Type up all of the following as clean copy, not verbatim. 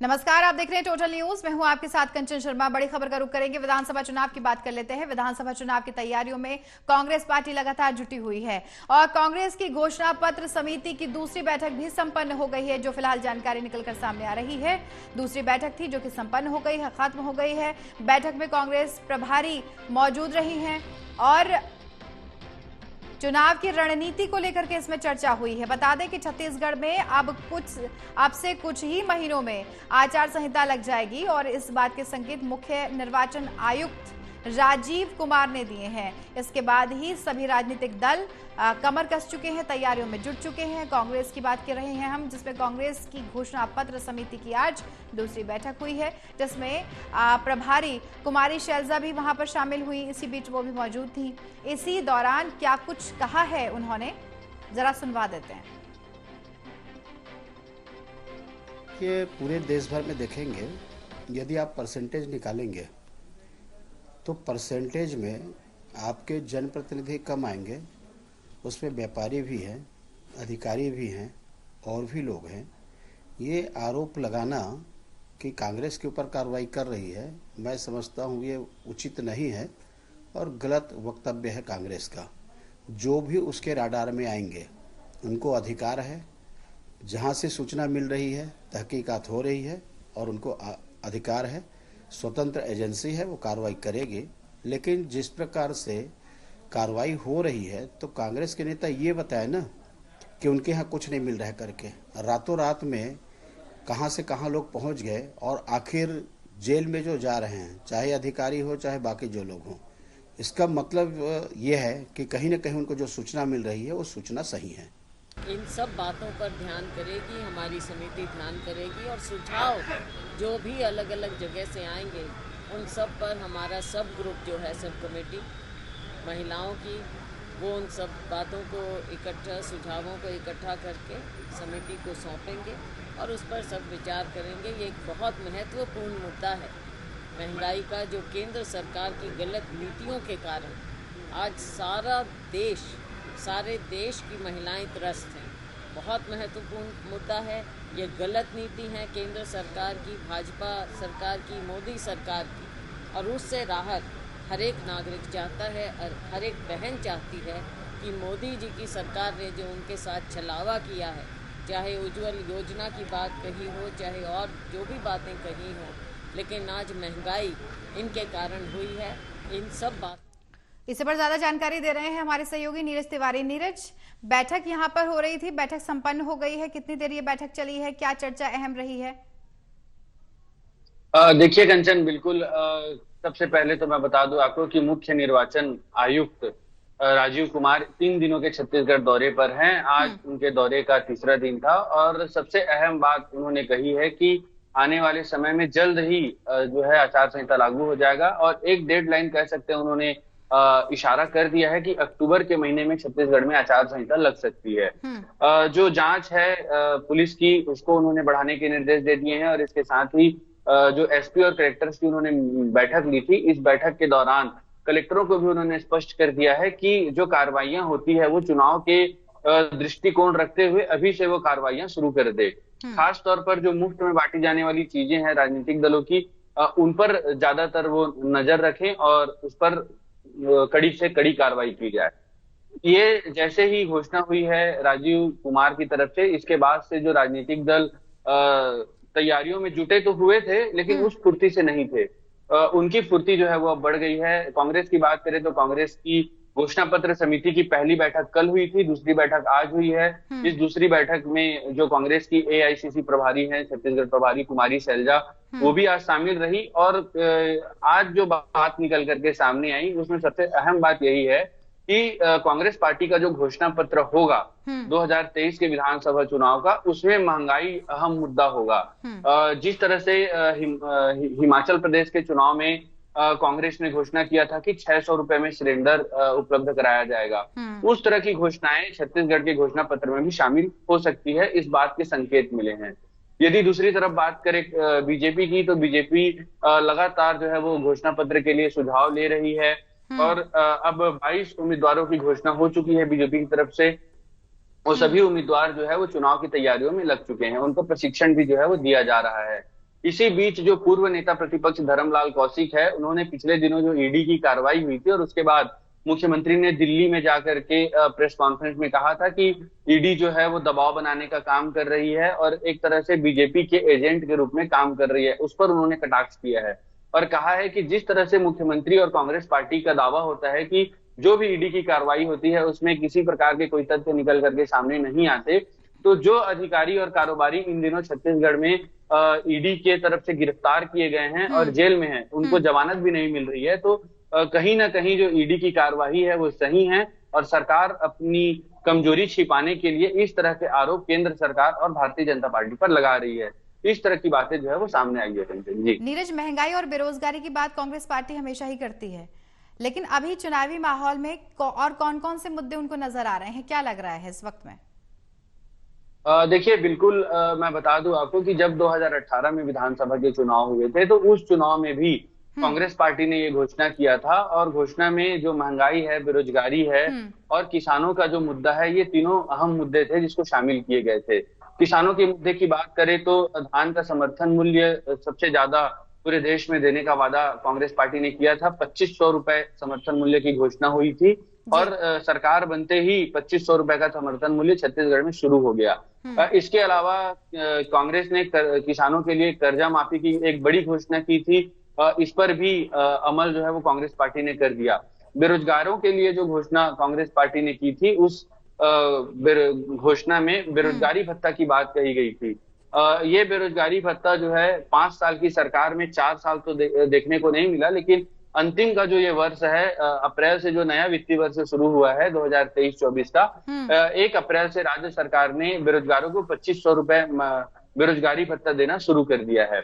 नमस्कार, आप देख रहे हैं टोटल न्यूज। मैं हूं आपके साथ कंचन शर्मा। बड़ी खबर का रुख करेंगे, विधानसभा चुनाव की बात कर लेते हैं। विधानसभा चुनाव की तैयारियों में कांग्रेस पार्टी लगातार जुटी हुई है और कांग्रेस की घोषणा पत्र समिति की दूसरी बैठक भी संपन्न हो गई है, जो फिलहाल जानकारी निकलकर सामने आ रही है। दूसरी बैठक थी जो कि संपन्न हो गई है, खत्म हो गई है। बैठक में कांग्रेस प्रभारी मौजूद रही हैं और चुनाव की रणनीति को लेकर के इसमें चर्चा हुई है। बता दें कि छत्तीसगढ़ में अब से कुछ ही महीनों में आचार संहिता लग जाएगी और इस बात के संकेत मुख्य निर्वाचन आयुक्त राजीव कुमार ने दिए हैं। इसके बाद ही सभी राजनीतिक दल कमर कस चुके हैं, तैयारियों में जुट चुके हैं। कांग्रेस की बात कर रहे हैं हम, जिसमें कांग्रेस की घोषणा पत्र समिति की आज दूसरी बैठक हुई है, जिसमें प्रभारी कुमारी शैलजा भी वहां पर शामिल हुई। इसी बीच वो भी मौजूद थी। इसी दौरान क्या कुछ कहा है उन्होंने, जरा सुनवा देते हैं। ये पूरे देश भर में देखेंगे, यदि आप परसेंटेज निकालेंगे तो परसेंटेज में आपके जनप्रतिनिधि कम आएंगे। उसमें व्यापारी भी हैं, अधिकारी भी हैं और भी लोग हैं। ये आरोप लगाना कि कांग्रेस के ऊपर कार्रवाई कर रही है, मैं समझता हूँ ये उचित नहीं है और गलत वक्तव्य है कांग्रेस का। जो भी उसके राडार में आएंगे उनको अधिकार है, जहाँ से सूचना मिल रही है तहकीकात हो रही है और उनको अधिकार है, स्वतंत्र एजेंसी है, वो कार्रवाई करेगी। लेकिन जिस प्रकार से कार्रवाई हो रही है तो कांग्रेस के नेता ये बताए ना कि उनके यहाँ कुछ नहीं मिल रहा है करके, रातों रात में कहाँ से कहाँ लोग पहुँच गए और आखिर जेल में जो जा रहे हैं, चाहे अधिकारी हो चाहे बाकी जो लोग हों, इसका मतलब ये है कि कहीं ना कहीं उनको जो सूचना मिल रही है वो सूचना सही है। इन सब बातों पर ध्यान करेगी, हमारी समिति ध्यान करेगी और सुझाव जो भी अलग अलग जगह से आएंगे उन सब पर हमारा सब ग्रुप जो है, सब कमेटी महिलाओं की, वो उन सब बातों को इकट्ठा, सुझावों को इकट्ठा करके समिति को सौंपेंगे और उस पर सब विचार करेंगे। ये एक बहुत महत्वपूर्ण मुद्दा है। महंगाई का जो केंद्र सरकार की गलत नीतियों के कारण आज सारे देश की महिलाएं त्रस्त हैं। बहुत महत्वपूर्ण मुद्दा है। ये गलत नीति है केंद्र सरकार की, भाजपा सरकार की, मोदी सरकार की, और उससे राहत हर एक नागरिक चाहता है और हर एक बहन चाहती है कि मोदी जी की सरकार ने जो उनके साथ छलावा किया है, चाहे उज्ज्वल योजना की बात कही हो, चाहे और जो भी बातें कही हों, लेकिन आज महंगाई इनके कारण हुई है। इन सब बात इससे पर ज्यादा जानकारी दे रहे हैं हमारे सहयोगी नीरज तिवारी। नीरज, बैठक यहां पर हो रही थी, बैठक संपन्न हो गई है, कितनी देर ये बैठक चली है, क्या चर्चा अहम रही है? देखिए कंचन, बिल्कुल सबसे पहले तो मैं बता दूं आपको कि मुख्य निर्वाचन आयुक्त राजीव कुमार 3 दिनों के छत्तीसगढ़ दौरे पर हैं। आज उनके दौरे का तीसरा दिन था और सबसे अहम बात उन्होंने कही है कि आने वाले समय में जल्द ही जो है आचार संहिता लागू हो जाएगा और एक डेडलाइन कह सकते हैं उन्होंने इशारा कर दिया है कि अक्टूबर के महीने में छत्तीसगढ़ में आचार संहिता लग सकती है। जो जांच है पुलिस की, उसको उन्होंने बढ़ाने के निर्देश दे दिए हैं और इसके साथ ही जो एसपी और कलेक्टर्स की उन्होंने बैठक ली थी, इस बैठक के दौरान कलेक्टरों को भी उन्होंने स्पष्ट कर दिया है कि जो कार्रवाइयां होती है वो चुनाव के दृष्टिकोण रखते हुए अभी से वो कार्रवाइयां शुरू कर दे। खास तौर पर जो मुफ्त में बांटी जाने वाली चीजें हैं राजनीतिक दलों की, उन पर ज्यादातर वो नजर रखें और उस पर कड़ी से कड़ी कार्रवाई की जाए। ये जैसे ही घोषणा हुई है राजीव कुमार की तरफ से, इसके बाद से जो राजनीतिक दल तैयारियों में जुटे तो हुए थे लेकिन उस फुर्ती से नहीं थे। उनकी फुर्ती जो है वो अब बढ़ गई है। कांग्रेस की बात करें तो कांग्रेस की घोषणा पत्र समिति की पहली बैठक कल हुई थी, दूसरी बैठक आज हुई है। इस दूसरी बैठक में जो कांग्रेस की एआईसीसी प्रभारी हैं, छत्तीसगढ़ प्रभारी कुमारी शैलजा, वो भी आज शामिल रही और आज जो बात निकल करके सामने आई उसमें सबसे अहम बात यही है कि कांग्रेस पार्टी का जो घोषणा पत्र होगा 2023 के विधानसभा चुनाव का, उसमें महंगाई अहम मुद्दा होगा। जिस तरह से हिमाचल प्रदेश के चुनाव में कांग्रेस ने घोषणा किया था कि 600 रुपए में सिलेंडर उपलब्ध कराया जाएगा, उस तरह की घोषणाएं छत्तीसगढ़ के घोषणा पत्र में भी शामिल हो सकती है, इस बात के संकेत मिले हैं। यदि दूसरी तरफ बात करें बीजेपी की, तो बीजेपी लगातार जो है वो घोषणा पत्र के लिए सुझाव ले रही है और अब 22 उम्मीदवारों की घोषणा हो चुकी है बीजेपी की तरफ से। वो सभी उम्मीदवार जो है वो चुनाव की तैयारियों में लग चुके हैं, उनको प्रशिक्षण भी जो है वो दिया जा रहा है। इसी बीच जो पूर्व नेता प्रतिपक्ष धर्मलाल कौशिक है, उन्होंने पिछले दिनों जो ईडी की कार्रवाई हुई थी और उसके बाद मुख्यमंत्री ने दिल्ली में जाकर के प्रेस कॉन्फ्रेंस में कहा था कि ईडी जो है वो दबाव बनाने का काम कर रही है और एक तरह से बीजेपी के एजेंट के रूप में काम कर रही है। उस पर उन्होंने कटाक्ष किया है और कहा है कि जिस तरह से मुख्यमंत्री और कांग्रेस पार्टी का दावा होता है कि जो भी ईडी की कार्रवाई होती है उसमें किसी प्रकार के कोई तथ्य निकल करके सामने नहीं आते, तो जो अधिकारी और कारोबारी इन दिनों छत्तीसगढ़ में ईडी के तरफ से गिरफ्तार किए गए हैं और जेल में हैं, उनको जमानत भी नहीं मिल रही है। तो कहीं ना कहीं जो ईडी की कार्रवाई है वो सही है और सरकार अपनी कमजोरी छिपाने के लिए इस तरह के आरोप केंद्र सरकार और भारतीय जनता पार्टी पर लगा रही है। इस तरह की बातें जो है वो सामने आई है। कंचन जी, नीरज, महंगाई और बेरोजगारी की बात कांग्रेस पार्टी हमेशा ही करती है, लेकिन अभी चुनावी माहौल में और कौन कौन से मुद्दे उनको नजर आ रहे हैं, क्या लग रहा है इस वक्त में? देखिए बिल्कुल, मैं बता दूं आपको कि जब 2018 में विधानसभा के चुनाव हुए थे तो उस चुनाव में भी कांग्रेस पार्टी ने ये घोषणा किया था और घोषणा में जो महंगाई है, बेरोजगारी है और किसानों का जो मुद्दा है, ये तीनों अहम मुद्दे थे जिसको शामिल किए गए थे। किसानों के मुद्दे की बात करें तो धान का समर्थन मूल्य सबसे ज्यादा पूरे देश में देने का वादा कांग्रेस पार्टी ने किया था। 2500 रुपए समर्थन मूल्य की घोषणा हुई थी और सरकार बनते ही 2500 रुपए का समर्थन मूल्य छत्तीसगढ़ में शुरू हो गया। इसके अलावा कांग्रेस ने किसानों के लिए कर्जा माफी की एक बड़ी घोषणा की थी, इस पर भी अमल जो है वो कांग्रेस पार्टी ने कर दिया। बेरोजगारों के लिए जो घोषणा कांग्रेस पार्टी ने की थी उस घोषणा में बेरोजगारी भत्ता की बात कही गई थी। ये बेरोजगारी भत्ता जो है 5 साल की सरकार में 4 साल तो देखने को नहीं मिला, लेकिन अंतिम का जो ये वर्ष है, अप्रैल से जो नया वित्तीय वर्ष शुरू हुआ है 2023-24 का, 1 अप्रैल से राज्य सरकार ने बेरोजगारों को 2500 रुपए बेरोजगारी भत्ता देना शुरू कर दिया है।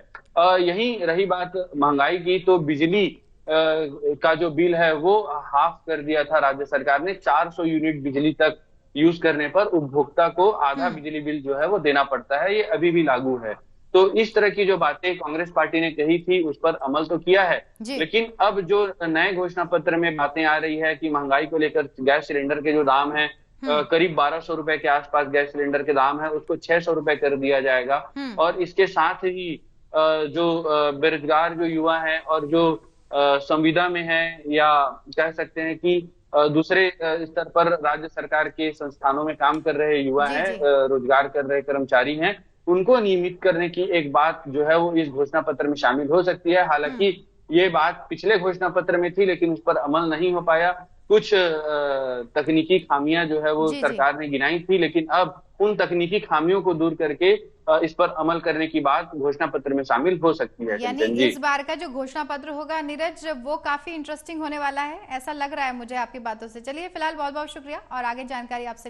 यही रही बात महंगाई की, तो बिजली का जो बिल है वो हाफ कर दिया था राज्य सरकार ने। 400 यूनिट बिजली तक यूज करने पर उपभोक्ता को आधा बिजली बिल जो है वो देना पड़ता है, ये अभी भी लागू है। तो इस तरह की जो बातें कांग्रेस पार्टी ने कही थी उस पर अमल तो किया है, लेकिन अब जो नए घोषणा पत्र में बातें आ रही है कि महंगाई को लेकर गैस सिलेंडर के जो दाम है, करीब 1200 रुपए के आसपास गैस सिलेंडर के दाम है, उसको 600 रुपए कर दिया जाएगा। और इसके साथ ही जो बेरोजगार जो युवा है और जो संविदा में है या कह सकते हैं कि दूसरे स्तर पर राज्य सरकार के संस्थानों में काम कर रहे युवा हैं, रोजगार कर रहे कर्मचारी हैं, उनको नियमित करने की एक बात जो है वो इस घोषणा पत्र में शामिल हो सकती है। हालांकि ये बात पिछले घोषणा पत्र में थी लेकिन उस पर अमल नहीं हो पाया। कुछ तकनीकी खामियां जो है वो सरकार ने गिनाई थी, लेकिन अब उन तकनीकी खामियों को दूर करके इस पर अमल करने की बात घोषणा पत्र में शामिल हो सकती है। यानी इस बार का जो घोषणा पत्र होगा नीरज, वो काफी इंटरेस्टिंग होने वाला है, ऐसा लग रहा है मुझे आपकी बातों से। चलिए फिलहाल बहुत बहुत शुक्रिया और आगे जानकारी आपसे